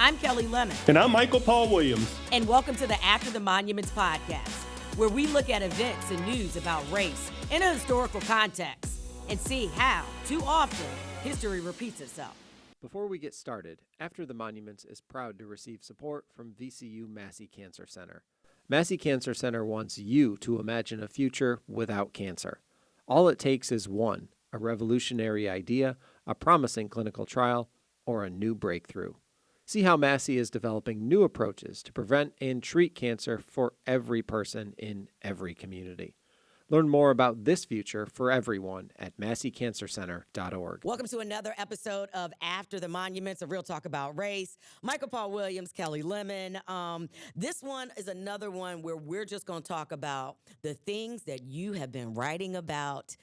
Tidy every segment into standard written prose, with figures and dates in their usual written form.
I'm Kelly Lemon. And I'm Michael Paul Williams. And welcome to the After the Monuments podcast, where we look at events and news about race in a historical context and see how, too often, history repeats itself. Before we get started, After the Monuments is proud to receive support from VCU Massey Cancer Center. Massey Cancer Center wants you to imagine a future without cancer. All it takes is one, a revolutionary idea, a promising clinical trial, or a new breakthrough. See how Massey is developing new approaches to prevent and treat cancer for every person in every community. Learn more about this future for everyone at masseycancercenter.org. Welcome to another episode of After the Monuments, a real talk about race. Michael Paul Williams, Kelly Lemon. This one is another one where we're just going to talk about the things that you have been writing about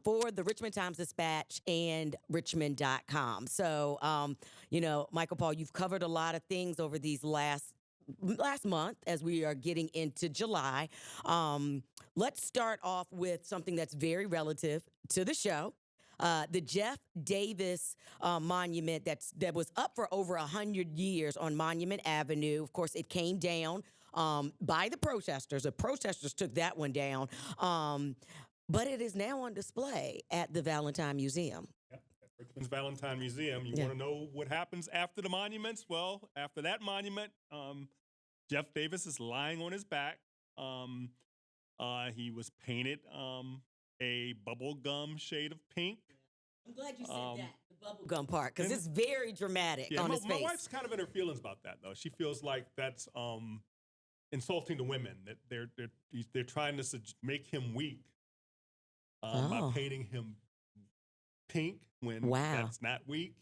for the Richmond Times-Dispatch and Richmond.com. So, Michael Paul, you've covered a lot of things over these last month as we are getting into July. Let's start off with something that's very relative to the show. The Jeff Davis monument that was up for over 100 years on Monument Avenue. Of course, it came down by the protesters. The protesters took that one down. But it is now on display at the Valentine Museum. Yep, at Richmond's Valentine Museum. You want to know what happens after the monuments? Well, after that monument, Jeff Davis is lying on his back. He was painted a bubblegum shade of pink. I'm glad you said that, the bubblegum part, because it's very dramatic on his face. My wife's kind of in her feelings about that, though. She feels like that's insulting to women, that they're trying to make him weak by painting him pink when that's not weak.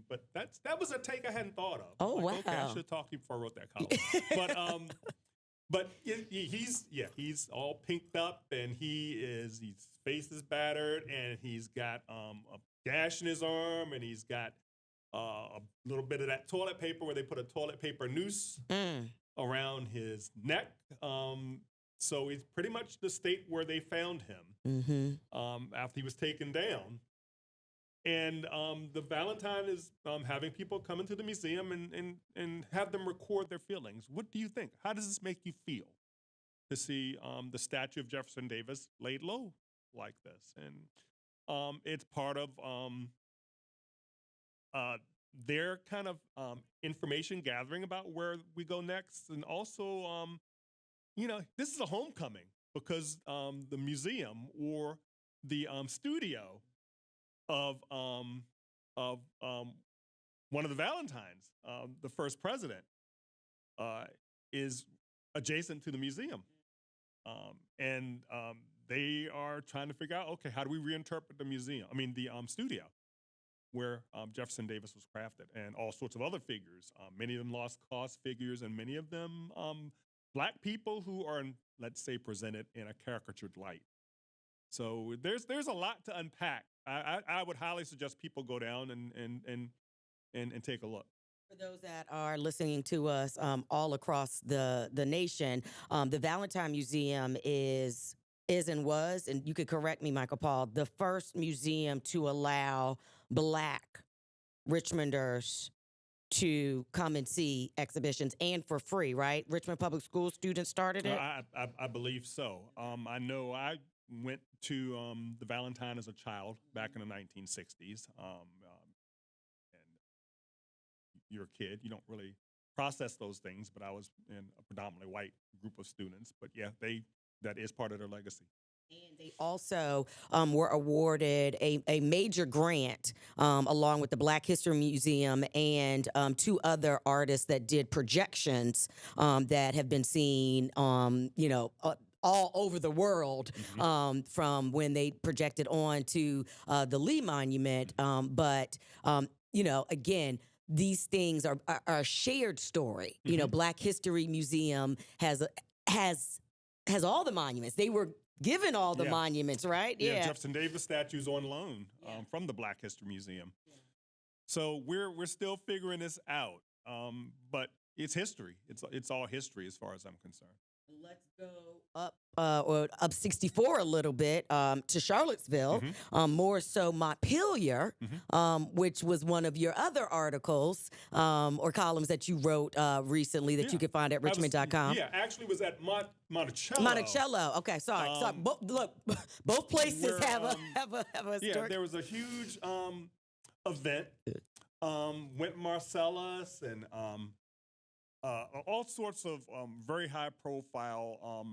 But that was a take I hadn't thought of. Oh, like, wow. Okay, I should have talked to you before I wrote that column. But he's all pinked up, and his face is battered, and he's got a gash in his arm, and he's got a little bit of that toilet paper where they put a toilet paper noose around his neck. So he's pretty much the state where they found him after he was taken down. And the Valentine is having people come into the museum and have them record their feelings. What do you think? How does this make you feel to see the statue of Jefferson Davis laid low like this? And it's part of their kind of information gathering about where we go next. And also, this is a homecoming because the museum or the studio of one of the Valentines, the first president, is adjacent to the museum. And they are trying to figure out, okay, how do we reinterpret the studio where Jefferson Davis was crafted, and all sorts of other figures. Many of them lost cause figures, and many of them Black people who are, let's say, presented in a caricatured light. So there's a lot to unpack. I would highly suggest people go down and take a look. For those that are listening to us all across the nation, the Valentine Museum is and was, and you could correct me, Michael Paul, the first museum to allow Black Richmonders to come and see exhibitions, and for free, right? Richmond Public School students started it? I believe so. I know I went to the Valentine as a child back in the 1960s. And you're a kid, you don't really process those things, but I was in a predominantly white group of students. But yeah, that is part of their legacy. And they also were awarded a major grant along with the Black History Museum and two other artists that did projections that have been seen, all over the world from when they projected on to the Lee Monument. But again, these things are a shared story. Black History Museum has all the monuments. They were given all the monuments, right? Yeah, Jefferson Davis statues on loan from the Black History Museum. Yeah. So we're still figuring this out, but it's history. It's all history as far as I'm concerned. Let's go up or up 64 a little bit to Charlottesville, more so Montpelier, which was one of your other articles or columns that you wrote recently that you could find at richmond.com. Yeah, actually was at Monticello. Monticello. Okay, sorry. Look, both places have a Yeah, historic. there was a huge event. Went Marcellus and all sorts of very high-profile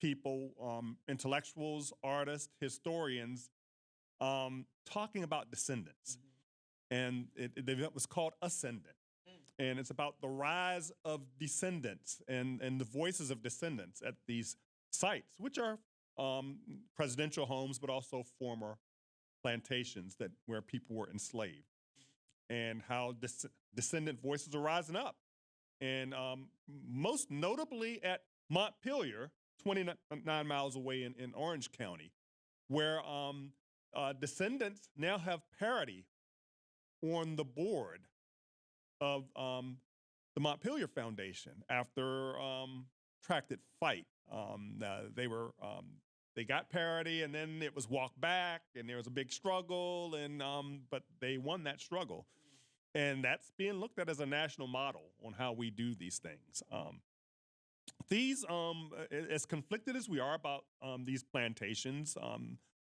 people, intellectuals, artists, historians, talking about descendants. And the event was called Ascendant. And it's about the rise of descendants and the voices of descendants at these sites, which are presidential homes, but also former plantations where people were enslaved, and how descendant voices are rising up. And most notably at Montpelier, 29 miles away in Orange County, where descendants now have parity on the board of the Montpelier Foundation after protracted fight. They got parity, and then it was walked back, and there was a big struggle, and but they won that struggle. And that's being looked at as a national model on how we do these things. As conflicted as we are about these plantations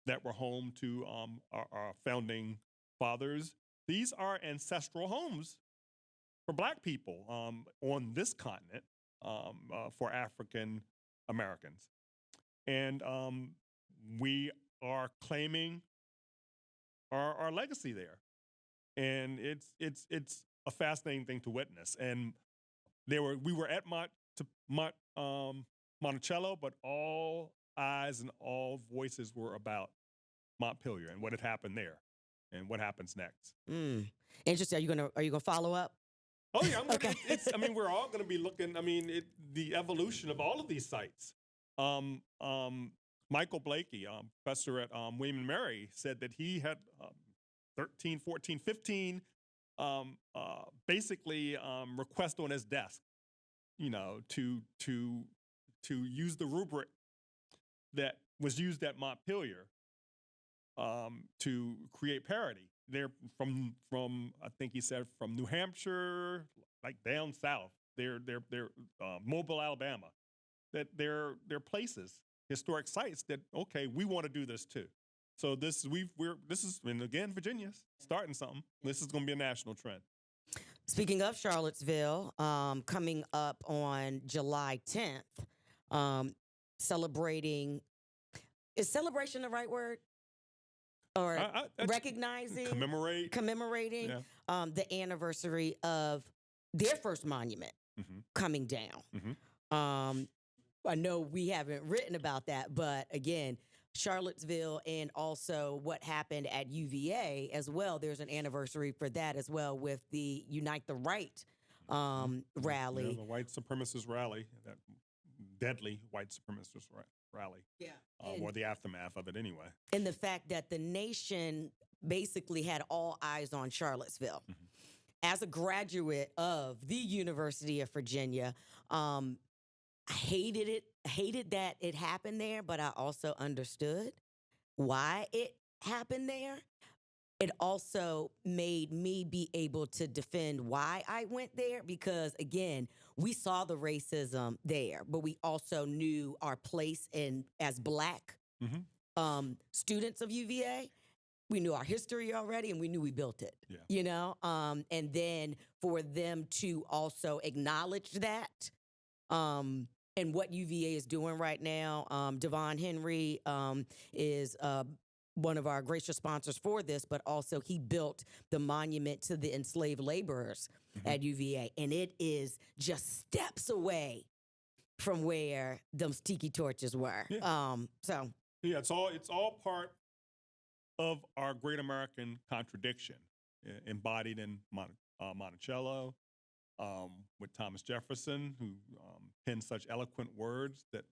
that were home to our founding fathers, these are ancestral homes for Black people on this continent for African Americans. And we are claiming our legacy there. And it's a fascinating thing to witness. And we were at Monticello, but all eyes and all voices were about Montpelier and what had happened there, and what happens next. Interesting. Are you gonna follow up? Oh yeah, Okay. We're all gonna be looking. The evolution of all of these sites. Michael Blakey, professor at William & Mary, said that he had 13, 14, 15 basically requests on his desk, to use the rubric that was used at Montpelier to create parity. They're from I think he said from New Hampshire, like down south. They're Mobile, Alabama. That they're places, historic sites that we want to do this too. So and again, Virginia's starting something. This is going to be a national trend. Speaking of Charlottesville, coming up on July 10th, celebrating. Is celebration the right word? Or recognizing, commemorating the anniversary of their first monument coming down. I know we haven't written about that, but again, Charlottesville and also what happened at UVA as well. There's an anniversary for that as well with the Unite the Right rally. Yeah, the white supremacist rally, that deadly white supremacist rally. Yeah. Or the aftermath of it anyway. And the fact that the nation basically had all eyes on Charlottesville. As a graduate of the University of Virginia, I hated that it happened there, but I also understood why it happened there. It also made me be able to defend why I went there because, again, we saw the racism there, but we also knew our place as Black students of UVA. We knew our history already, and we knew we built it. Yeah. And then for them to also acknowledge that. And what UVA is doing right now, Devon Henry is one of our gracious sponsors for this, but also he built the monument to the enslaved laborers at UVA, and it is just steps away from where those tiki torches were. Yeah. It's all part of our great American contradiction, embodied in Monticello. With Thomas Jefferson, who penned such eloquent words that,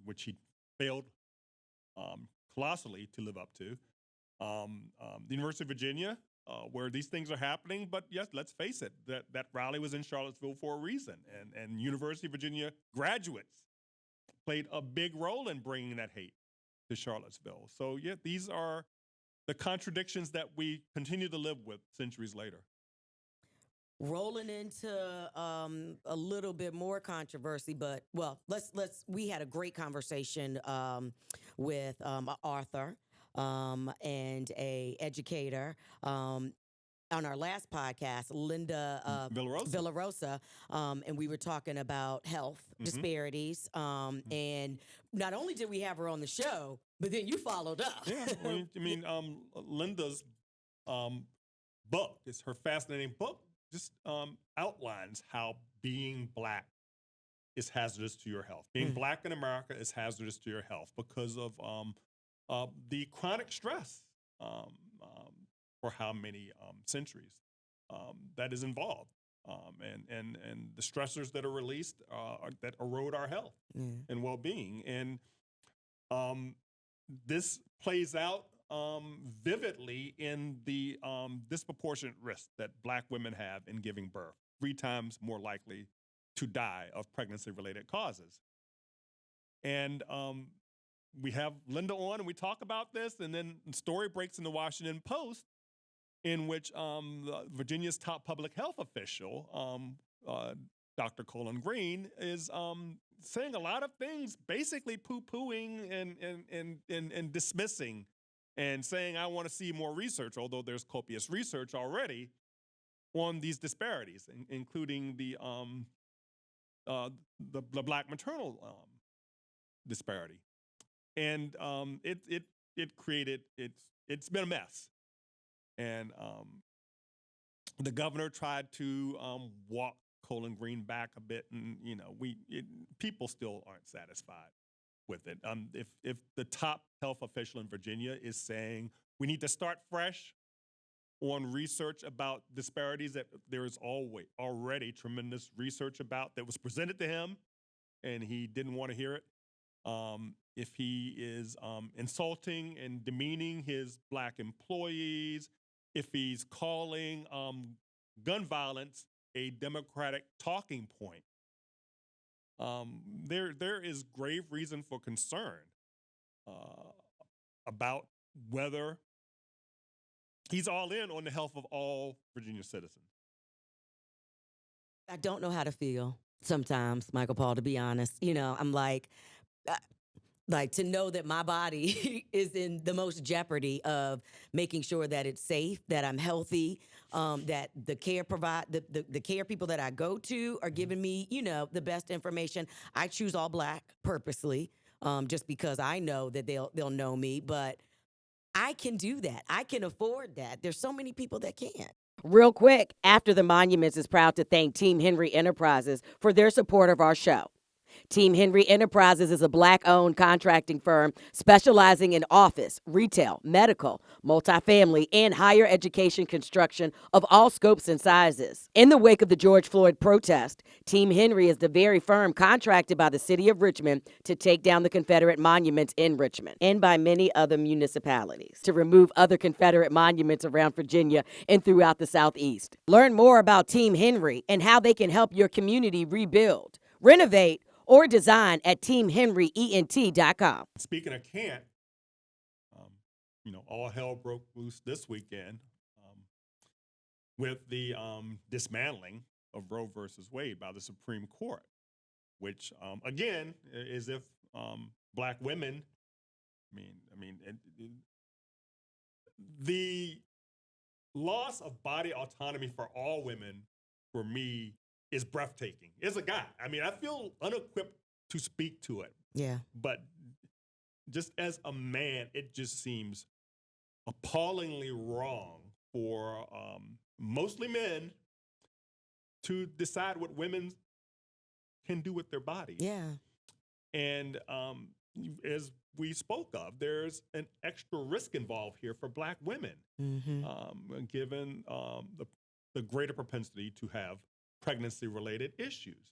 which he failed colossally to live up to. The University of Virginia, where these things are happening. But yes, let's face it, that rally was in Charlottesville for a reason, and University of Virginia graduates played a big role in bringing that hate to Charlottesville. So yeah, these are the contradictions that we continue to live with centuries later. Rolling into a little bit more controversy, but well, we had a great conversation with an author and a educator on our last podcast, Linda Villarosa, and we were talking about health disparities. And not only did we have her on the show, but then you followed up. Yeah, I mean, Linda's book, it's her fascinating book, just outlines how being Black is hazardous to your health. Being Black in America is hazardous to your health because of the chronic stress for how many centuries that is involved, and the stressors that are released that erode our health and well-being. And this plays out vividly in the disproportionate risk that Black women have in giving birth, 3 times more likely to die of pregnancy-related causes. And we have Linda on, and we talk about this, and then the story breaks in the Washington Post, in which Virginia's top public health official, Dr. Colin Green, is saying a lot of things, basically poo-pooing and dismissing, and saying, I want to see more research, although there's copious research already on these disparities, including the Black maternal disparity. And it's been a mess. And the governor tried to walk Colin Green back a bit, and people still aren't satisfied with it. If the top health official in Virginia is saying we need to start fresh on research about disparities that there is already tremendous research about that was presented to him, and he didn't want to hear it. If he is insulting and demeaning his Black employees, if he's calling gun violence a Democratic talking point, there is grave reason for concern about whether he's all in on the health of all Virginia citizens. I don't know how to feel sometimes, Michael Paul, to be honest. I'm like to know that my body is in the most jeopardy of making sure that it's safe, that I'm healthy, that the care the care people that I go to are giving me, the best information. I choose all Black purposely, just because I know that they'll know me, but I can do that. I can afford that. There's so many people that can't. Real quick, After the Monuments is proud to thank Team Henry Enterprises for their support of our show. Team Henry Enterprises is a Black-owned contracting firm specializing in office, retail, medical, multifamily, and higher education construction of all scopes and sizes. In the wake of the George Floyd protest, Team Henry is the very firm contracted by the city of Richmond to take down the Confederate monuments in Richmond and by many other municipalities to remove other Confederate monuments around Virginia and throughout the Southeast. Learn more about Team Henry and how they can help your community rebuild, renovate, or design at teamhenryent.com. Speaking of can't, all hell broke loose this weekend with the dismantling of Roe versus Wade by the Supreme Court, which again is if Black women, the loss of body autonomy for all women, for me, is breathtaking. As a guy, I feel unequipped to speak to it. Yeah. But just as a man, it just seems appallingly wrong for mostly men to decide what women can do with their bodies. Yeah. And as we spoke of, there's an extra risk involved here for Black women, given the greater propensity to have pregnancy-related issues.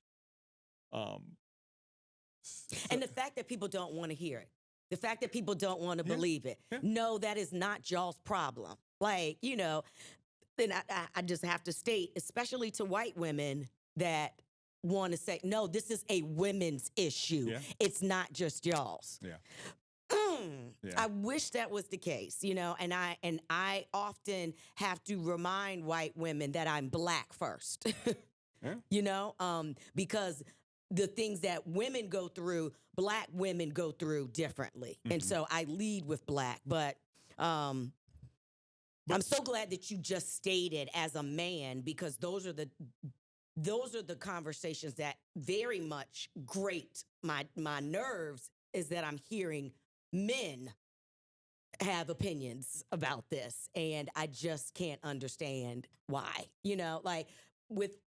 And the fact that people don't want to hear it, the fact that people don't want to believe it. Yeah. No, that is not y'all's problem. then I just have to state, especially to white women that want to say, no, this is a women's issue. Yeah. It's not just y'all's. Yeah. Yeah. I wish that was the case, you know, and I often have to remind white women that I'm Black first, Yeah. you know, because the things that women go through, Black women go through differently. And Mhm. so I lead with Black, but I'm so glad that you just stated as a man, because those are the conversations that very much grate my nerves, is that I'm hearing men have opinions about this, and I just can't understand why. You know, like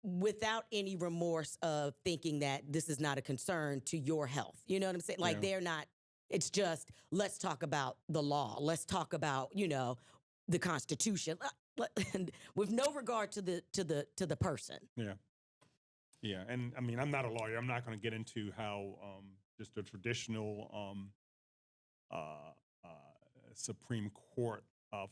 without any remorse of thinking that this is not a concern to your health. You know what I'm saying? Like Yeah. they're not. It's just, let's talk about the law. Let's talk about, you know, the Constitution, with no regard to the person. Yeah. Yeah. And I mean, I'm not a lawyer. I'm not going to get into how just the traditional Supreme Court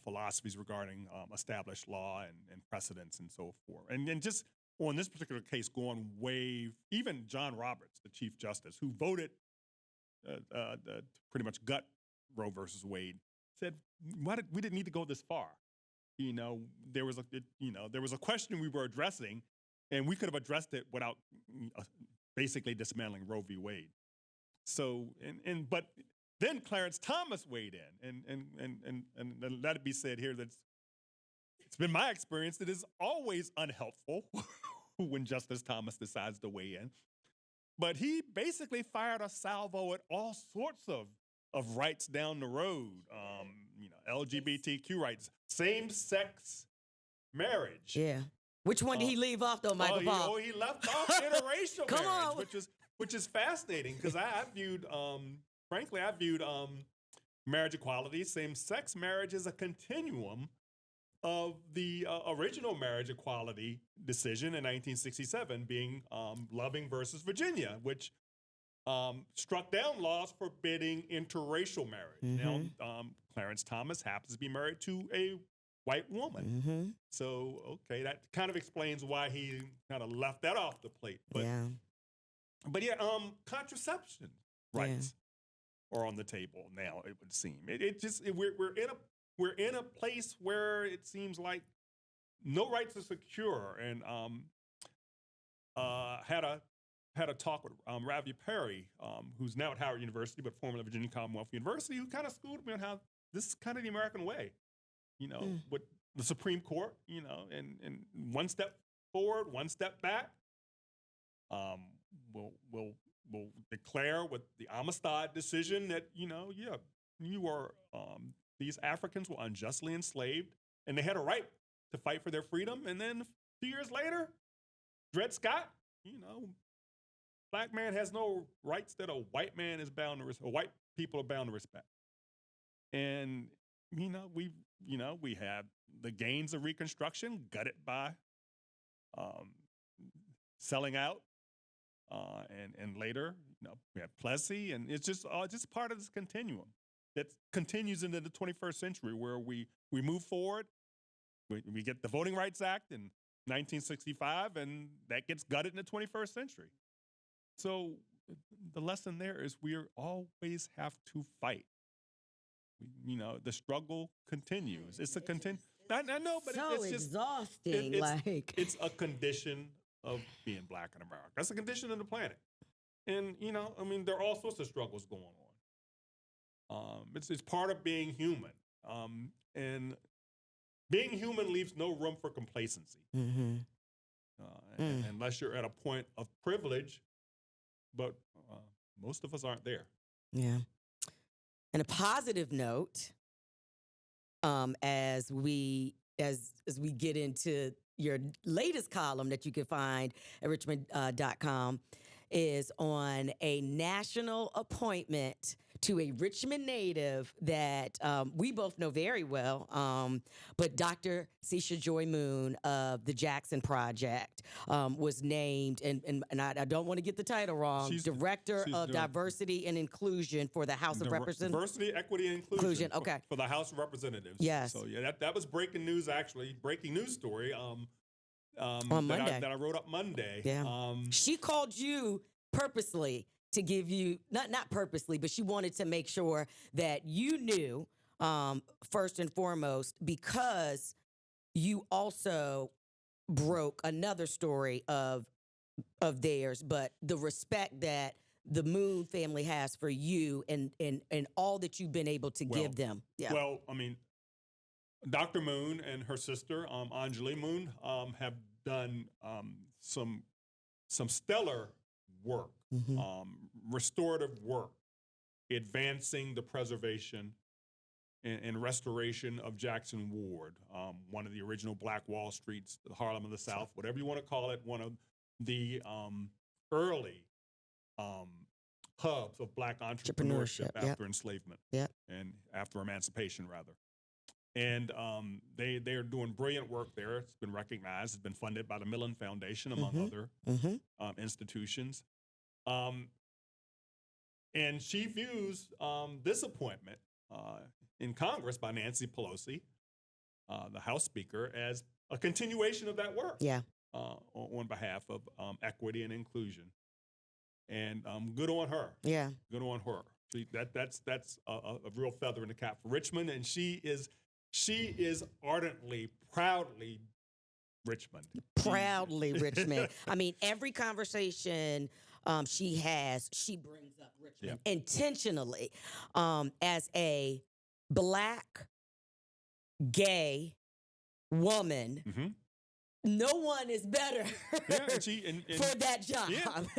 philosophies regarding established law and precedents and so forth. And just on this particular case, going way, even John Roberts, the Chief Justice, who voted to pretty much gut Roe versus Wade, said, we didn't need to go this far. You know, there was a question we were addressing, and we could have addressed it without basically dismantling Roe v. Wade. So, but then Clarence Thomas weighed in, and let it be said here that it's been my experience that it's always unhelpful when Justice Thomas decides to weigh in. But he basically fired a salvo at all sorts of rights down the road, LGBTQ rights, same-sex marriage. Yeah. Which one did he leave off though, Michael Paul? He left off interracial Come marriage, on. which is fascinating, because I viewed marriage equality, same-sex marriage, as a continuum of the original marriage equality decision in 1967, being Loving versus Virginia, which struck down laws forbidding interracial marriage. Mhm. Now, Clarence Thomas happens to be married to a white woman. Mm-hmm. So, okay, that kind of explains why he kind of left that off the plate. But Yeah. Contraception rights are on the table now, it would seem. We're in a place where it seems like no rights are secure. And had a talk with Ravi Perry, who's now at Howard University, but formerly Virginia Commonwealth University, who kind of schooled me on how this is kind of the American way, with the Supreme Court, and one step forward, one step back. We'll declare with the Amistad decision that, these Africans were unjustly enslaved, and they had a right to fight for their freedom. And then a few years later, Dred Scott, Black man has no rights that a white man is bound to, or white people are bound to respect. And we have the gains of Reconstruction gutted by selling out, and later, we have Plessy, and it's just part of this continuum that continues into the 21st century, where we move forward. We get the Voting Rights Act in 1965, and that gets gutted in the 21st century. So the lesson there is we always have to fight. The struggle continues. It's a I know, but So it's just exhausting. it's a condition of being Black in America. That's a condition of the planet. And there are all sorts of struggles going on. It's part of being human. And being human leaves no room for complacency. Mm-hmm. Unless you're at a point of privilege, but most of us aren't there. Yeah. And a positive note, as we get into your latest column that you can find at richmond.com, is on a national appointment to a Richmond native that we both know very well, but Dr. Seisha Joy Moon of the Jackson Project was named, and I don't want to get the title wrong, Director of Diversity and Inclusion for the House of Representatives. Diversity, Equity, and Inclusion. Okay. For the House of Representatives. Yes. So yeah, that was breaking news, actually. Breaking news story. On Monday. That I wrote up Monday. Yeah. She called you purposely to give you, not purposely, but she wanted to make sure that you knew, first and foremost, because you also broke another story of theirs, but the respect that the Moon family has for you and all that you've been able to give them. Yeah. Well, I mean, Dr. Moon and her sister, Anjali Moon, have done some stellar work, restorative work, advancing the preservation and restoration of Jackson Ward, one of the original Black Wall Streets, the Harlem of the South, whatever you want to call it, one of the early hubs of Black entrepreneurship after enslavement and after emancipation, rather. And they are doing brilliant work there. It's been recognized. It's been funded by the Millen Foundation, among other institutions. And she views this appointment in Congress by Nancy Pelosi, the House Speaker, as a continuation of that work on behalf of equity and inclusion. And good on her. Yeah. Good on her. That's a real feather in the cap for Richmond. And she is ardently, proudly Richmond. Proudly Richmond. I mean, every conversation she has, she brings up Richmond intentionally as a Black, gay woman. No one is better for that job.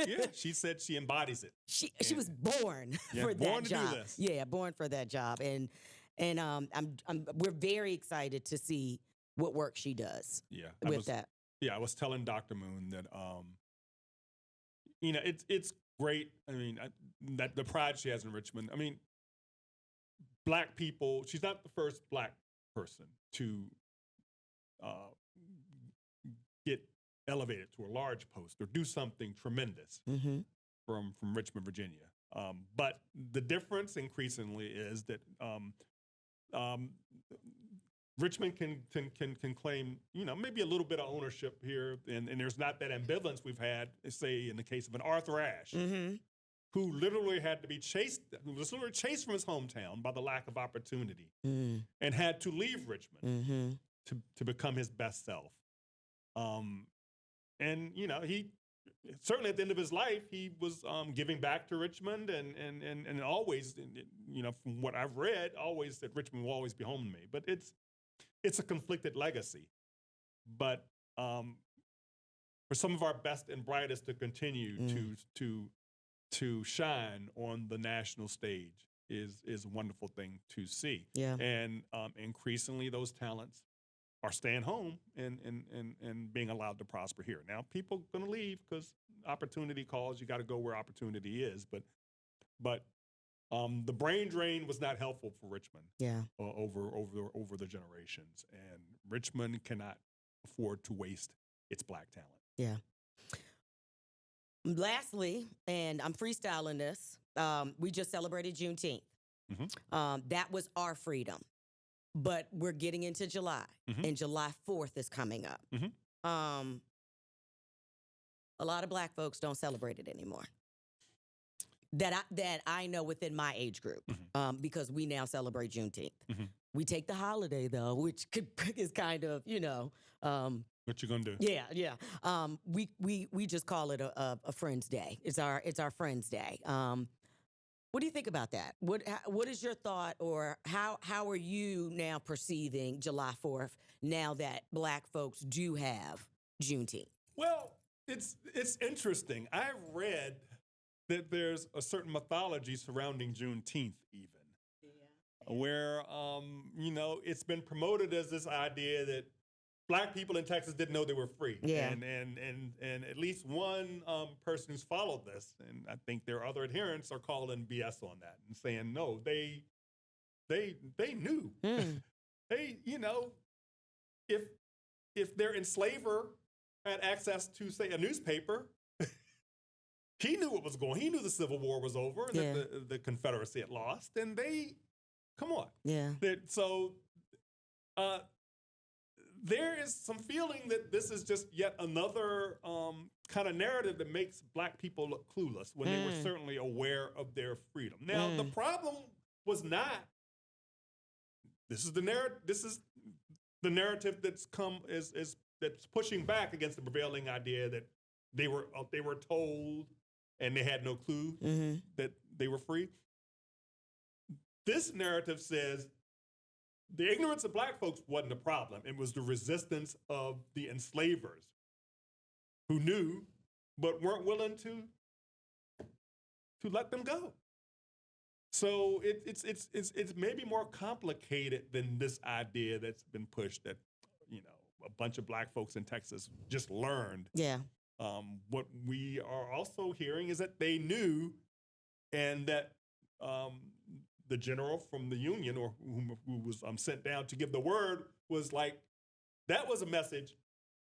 Yeah, she said she embodies it. She was born for born that to job. Do this. Yeah, born for that job. And we're very excited to see what work she does. With that. Yeah, I was telling Dr. Moon that it's great. I mean, that the pride she has in Richmond. I mean, Black people. She's not the first Black person to get elevated to a large post or do something tremendous from Richmond, Virginia. But the difference increasingly is that Richmond can claim, maybe a little bit of ownership here, and there's not that ambivalence we've had, say, in the case of an Arthur Ashe, who literally had to be chased, who was literally chased from his hometown by the lack of opportunity, and had to leave Richmond to become his best self. And he certainly at the end of his life, he was giving back to Richmond and always, from what I've read, always said Richmond will always be home to me. But it's a conflicted legacy. But for some of our best and brightest to continue to shine on the national stage is a wonderful thing to see. Yeah. And increasingly those talents are staying home and being allowed to prosper here. Now, people are going to leave because opportunity calls. You got to go where opportunity is. But the brain drain was not helpful for Richmond. Over the generations, and Richmond cannot afford to waste its Black talent. Yeah. Lastly, and I'm freestyling this. We just celebrated Juneteenth. That was our freedom. But we're getting into July, and July 4th is coming up. A lot of Black folks don't celebrate it anymore. That I know within my age group, because we now celebrate Juneteenth. We take the holiday though, which is kind of what you gonna do? Yeah. We just call it a Friends Day. It's our Friends Day. What do you think about that? What is your thought, or how are you now perceiving July 4th now that Black folks do have Juneteenth? Well, it's interesting. I've read that there's a certain mythology surrounding Juneteenth, even where it's been promoted as this idea that Black people in Texas didn't know they were free. Yeah. And at least one person who's followed this, and I think their other adherents are calling BS on that and saying, no, they knew. They, if their enslaver had access to, say, a newspaper, he knew what was going on. He knew the Civil War was over and that the Confederacy had lost. And come on. Yeah. There is some feeling that this is just yet another kind of narrative that makes Black people look clueless when they were certainly aware of their freedom. Now, the problem was not, this is the narrative that's come that's pushing back against the prevailing idea that they were told and they had no clue that they were free. This narrative says the ignorance of Black folks wasn't the problem. It was the resistance of the enslavers who knew but weren't willing to let them go. So it's maybe more complicated than this idea that's been pushed that, a bunch of Black folks in Texas just learned. Yeah. What we are also hearing is that they knew, and that the general from the Union, or who was sent down to give the word, was like, that was a message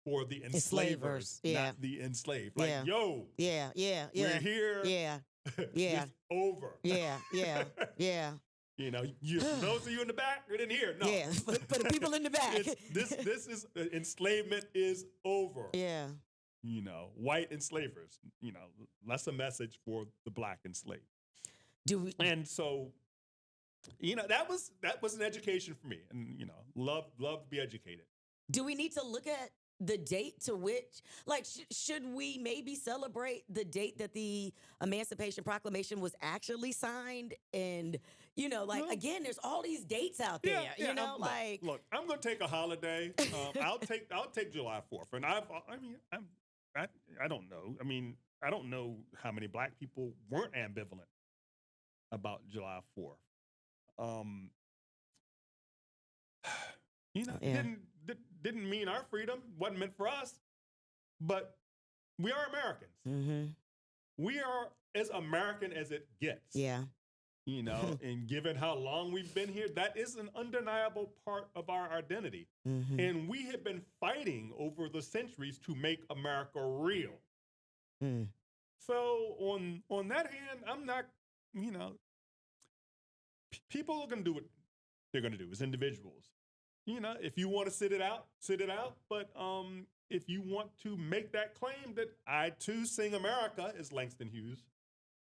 for the enslavers, not the enslaved. Like, yo, we're here. Yeah. It's over. Yeah. Those of you in the back, we didn't hear. No. Yeah, for the people in the back. This is enslavement is over. Yeah. White enslavers. That's a message for the Black enslaved. And so, that was an education for me, and love to be educated. Do we need to look at the date to which, should we maybe celebrate the date that the Emancipation Proclamation was actually signed? And, again, there's all these dates out there, Look, I'm going to take a holiday. I'll take July 4th. And I don't know. I don't know how many Black people weren't ambivalent about July 4th. Didn't mean our freedom, wasn't meant for us, but we are Americans. Mm-hmm. We are as American as it gets. Yeah. And given how long we've been here, that is an undeniable part of our identity. Mm-hmm. And we have been fighting over the centuries to make America real. So on that hand, I'm not, people are going to do what they're going to do as individuals. If you want to sit it out. But if you want to make that claim that I too sing America, as Langston Hughes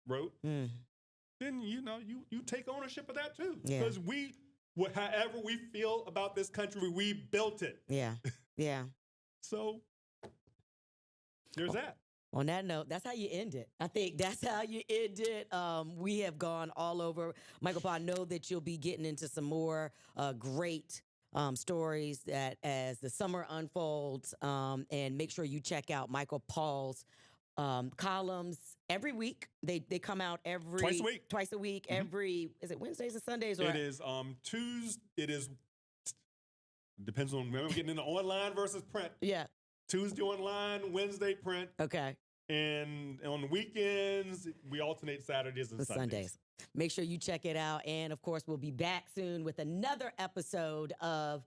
wrote, then you take ownership of that too. Because however we feel about this country, we built it. Yeah. So there's that. On that note, that's how you end it. I think that's how you end it. We have gone all over. Michael Paul, I know that you'll be getting into some more great stories that as the summer unfolds, and make sure you check out Michael Paul's columns every week. They come out twice a week. Every, is it Wednesdays and Sundays? Or it is Tuesday. It is, depends on when we're getting into online versus print. Yeah. Tuesday online, Wednesday print. Okay. And on the weekends, we alternate Saturdays and Sundays. Make sure you check it out. And, of course, we'll be back soon with another episode of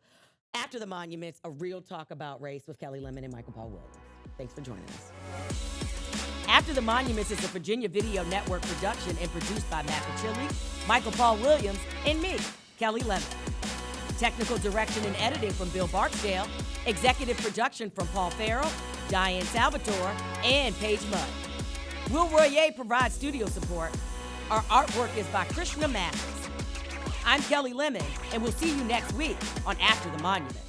After the Monuments, a real talk about race with Kelly Lemon and Michael Paul Williams. Thanks for joining us. After the Monuments is a Virginia Video Network production and produced by Matt Pachilli, Michael Paul Williams, and me, Kelly Lemon. Technical direction and editing from Bill Barksdale. Executive production from Paul Farrell, Diane Salvatore, and Paige Mudd. Will Royer provides studio support. Our artwork is by Krishna Mathis. I'm Kelly Lemon, and we'll see you next week on After the Monuments.